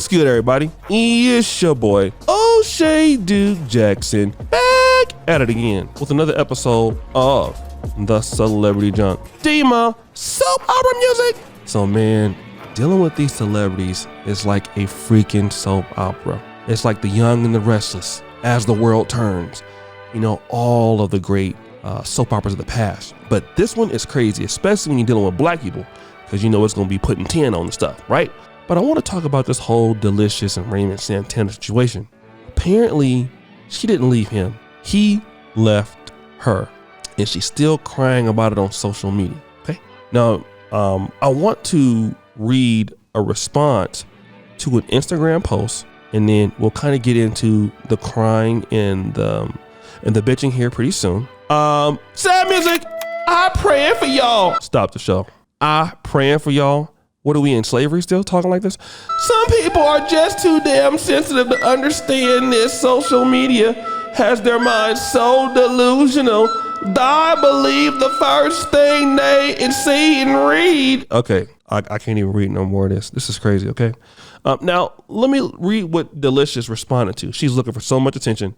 What's good, everybody? It's your boy, O'Shea Duke Jackson, back at it again with another episode of the Celebrity Junk. Dima, soap opera music. So man, dealing with these celebrities is like a freaking soap opera. It's like The Young and the Restless, As the World Turns, you know, all of the great soap operas of the past. But this one is crazy, especially when you're dealing with black people, because you know it's going to be putting 10 on the stuff, right? But I want to talk about this whole Deelishis and Raymond Santana situation. Apparently, she didn't leave him. He left her, and she's still crying about it on social media, okay? Now, I want to read a response to an Instagram post, and then we'll kind of get into the crying and the bitching here pretty soon. Sad music. I praying for y'all. Stop the show. I praying for y'all. What are we in slavery still talking like this? Some people are just too damn sensitive to understand this. Social media has their minds so delusional. I believe the first thing they see and read. Okay, I can't even read no more of this. This is crazy, okay? Now, let me read what Deelishis responded to. She's looking for so much attention.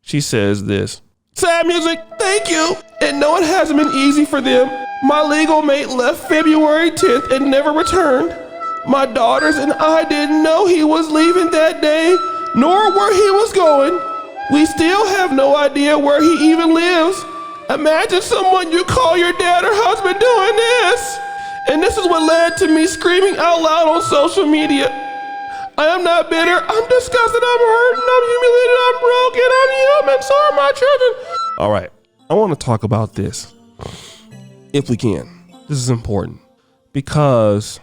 She says this. Sad music, thank you. And no, it hasn't been easy for them. My legal mate left February 10th and never returned. My daughters and I didn't know he was leaving that day, nor where he was going. We still have no idea where he even lives. Imagine someone you call your dad or husband doing this. And this is what led to me screaming out loud on social media. I am not bitter, I'm disgusted, I'm hurting, I'm humiliated, I'm broken, I'm human, so are my children. All right, I want to talk about this, if we can. This is important, because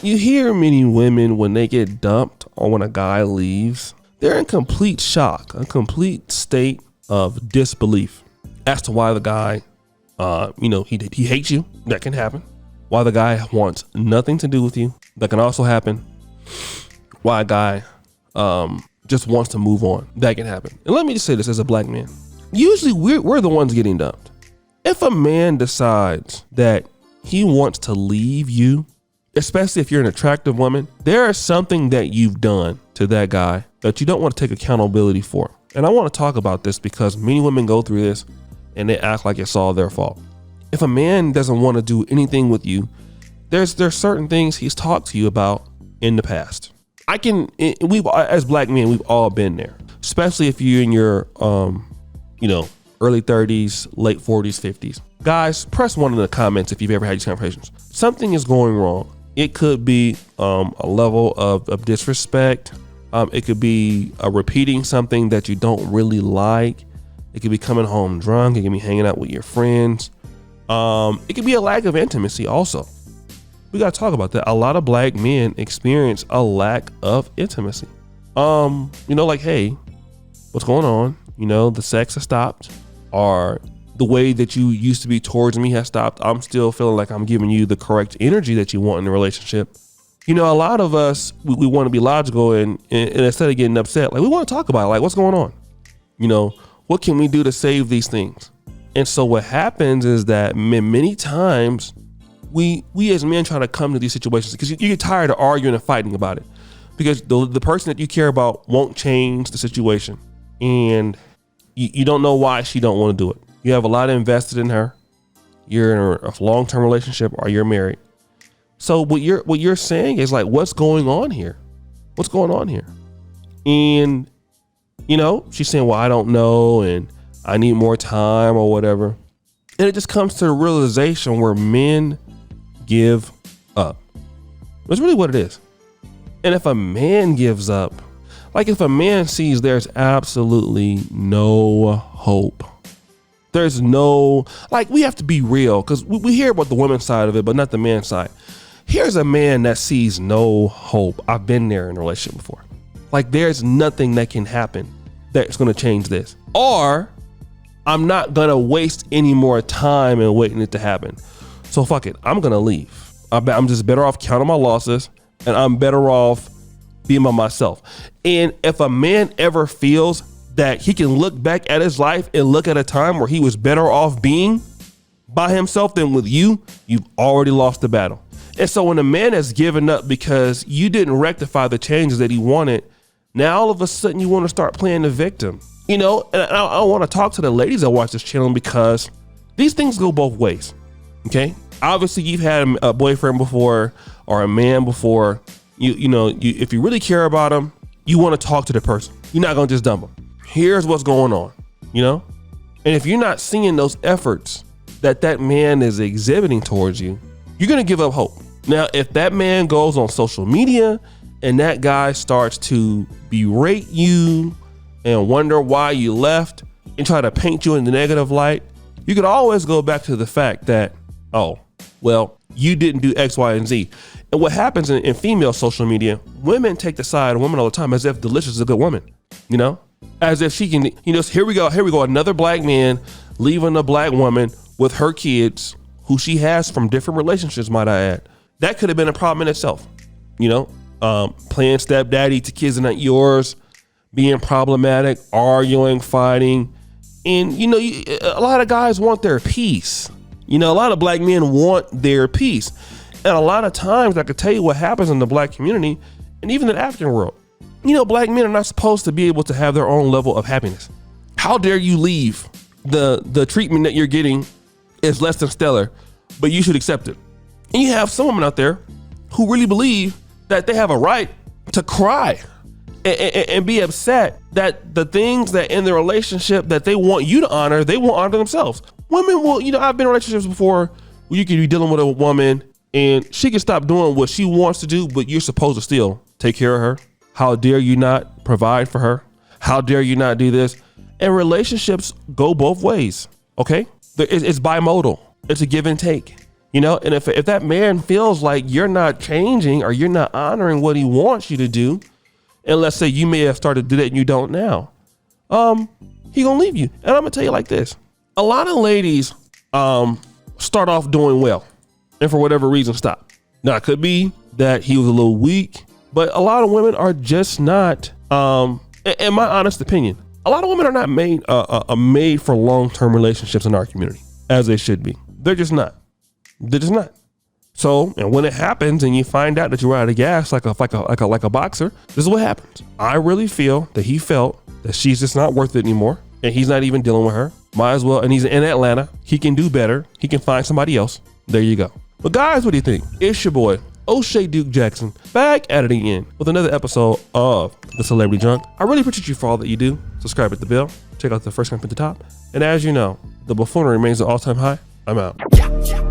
you hear many women when they get dumped or when a guy leaves, they're in complete shock, a complete state of disbelief as to why the guy, he hates you. That can happen. Why the guy wants nothing to do with you. That can also happen. Why a guy just wants to move on. That can happen. And let me just say this as a black man. Usually we're the ones getting dumped. If a man decides that he wants to leave you, especially if you're an attractive woman, there is something that you've done to that guy that you don't want to take accountability for. And I want to talk about this because many women go through this and they act like it's all their fault. If a man doesn't want to do anything with you, there's certain things he's talked to you about in the past. We've as black men, we've all been there, especially if you're in your, early 30s, late 40s, 50s. Guys, press 1 in the comments if you've ever had these conversations. Something is going wrong. It could be a level of disrespect. It could be repeating something that you don't really like. It could be coming home drunk. It could be hanging out with your friends. It could be a lack of intimacy also. We got to talk about that. A lot of black men experience a lack of intimacy. Hey, what's going on? The sex has stopped, or the way that you used to be towards me has stopped. I'm still feeling like I'm giving you the correct energy that you want in a relationship. A lot of us, we want to be logical and instead of getting upset, like we want to talk about it, like what's going on? What can we do to save these things? And so what happens is that many times, we as men try to come to these situations because you get tired of arguing and fighting about it because the person that you care about won't change the situation, and you don't know why she don't want to do it. You have a lot invested in her. You're in a long-term relationship or you're married. So what you're saying is like, what's going on here? What's going on here? And she's saying, well, I don't know, and I need more time or whatever. And it just comes to the realization where men give up. That's really what it is. And if a man gives up, like if a man sees there's absolutely no hope, there's no, like we have to be real because we hear about the women's side of it, but not the man's side. Here's a man that sees no hope. I've been there in a relationship before. Like there's nothing that can happen that's going to change this. Or I'm not going to waste any more time and waiting it to happen. So fuck it, I'm gonna leave. I'm just better off counting my losses, and I'm better off being by myself. And if a man ever feels that he can look back at his life and look at a time where he was better off being by himself than with you, you've already lost the battle. And so when a man has given up because you didn't rectify the changes that he wanted, now all of a sudden you want to start playing the victim. And I want to talk to the ladies that watch this channel because these things go both ways, okay? Obviously, you've had a boyfriend before or a man before. If you really care about them, you want to talk to the person. You're not going to just dump them. Here's what's going on, And if you're not seeing those efforts that man is exhibiting towards you, you're going to give up hope. Now, if that man goes on social media and that guy starts to berate you and wonder why you left and try to paint you in the negative light, you could always go back to the fact that, oh, well, you didn't do X, Y, and Z. And what happens in female social media, women take the side of women all the time as if Deelishis is a good woman, as if she can, here we go, another black man leaving a black woman with her kids who she has from different relationships, might I add. That could have been a problem in itself, playing stepdaddy to kids that are not yours, being problematic, arguing, fighting. And, a lot of guys want their peace. A lot of black men want their peace. And a lot of times I could tell you what happens in the black community and even in the African world. Black men are not supposed to be able to have their own level of happiness. How dare you leave the treatment that you're getting is less than stellar, but you should accept it. And you have some women out there who really believe that they have a right to cry and be upset that the things that in the relationship that they want you to honor, they won't honor themselves. Women will, I've been in relationships before where you could be dealing with a woman and she can stop doing what she wants to do, but you're supposed to still take care of her. How dare you not provide for her? How dare you not do this? And relationships go both ways, okay? It's bimodal. It's a give and take, and if that man feels like you're not changing or you're not honoring what he wants you to do, and let's say you may have started to do that and you don't now, he gonna leave you. And I'm gonna tell you like this. A lot of ladies start off doing well and for whatever reason stop. Now it could be that he was a little weak, but a lot of women are just not, in my honest opinion, a lot of women are not made for long-term relationships in our community as they should be. They're just not. So, and when it happens and you find out that you're out of gas like a boxer, this is what happens. I really feel that he felt that she's just not worth it anymore and he's not even dealing with her. Might as well, and he's in Atlanta. He can do better. He can find somebody else. There you go. But guys, what do you think? It's your boy, O'Shea Duke Jackson, back at it again with another episode of The Celebrity Junk. I really appreciate you for all that you do. Subscribe at the bell. Check out the first comment at the top. And as you know, the buffoonery remains at all-time high. I'm out.